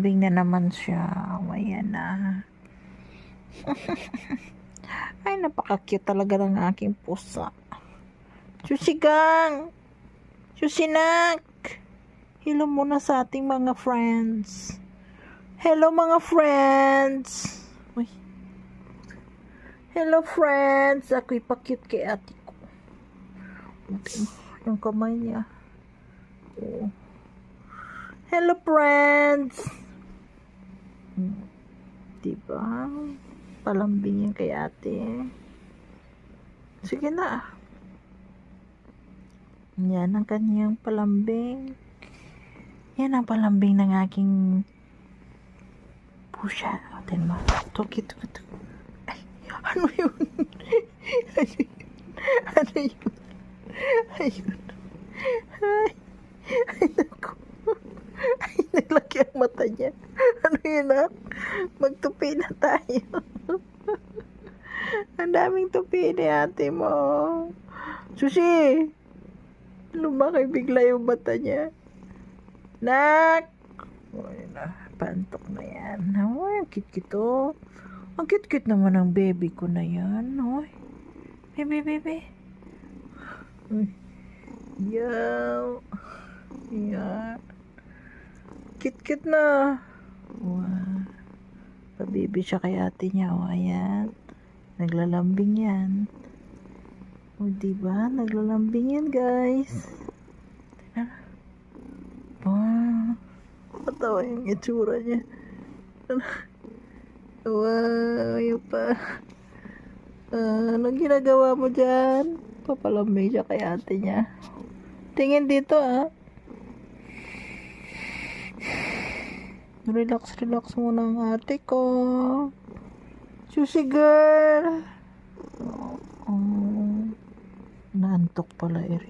Papalambing na naman siya. Ayan na. Ay, napaka-cute talaga ng aking pusa. Susigang! Susinak! Hello muna sa ating mga friends. Hello mga friends! Uy. Hello friends! Ako'y pa-cute kay ate ko. Yung kamay niya. Oh. Hello friends! Diba? Palambing yan kay ate. Sige na. Yan ang kanyang palambing. Yan ang palambing ng aking pusa. Atin mo. Tuki. Ay, ano yun? Ano yun? Ayun. Ay, naku. Ay, naglaki ang mata niya. Ano yun ah? Magtupi na tayo. Ang daming tupi ni ate mo. Susi! Lumaki bigla yung mata niya. Nak! Ay na, pantok na yan. Ay, ang cute-cute oh. Ang cute-cute naman ng baby ko na yan. Ay, baby. Ay. Yaw. Yan. Cute-cute na. Wow. Pabibi siya kay ate niya. O, ayan. Naglalambing yan. O, diba? Naglalambing yan, guys. Tingnan. Wow. Matawa yung itsura niya. Wow, yun pa. Anong ginagawa mo dyan? Papalambing siya kay ate niya. Tingin dito, ah. Relax muna ang ate ko. Susi girl. Naantok pala, Eri.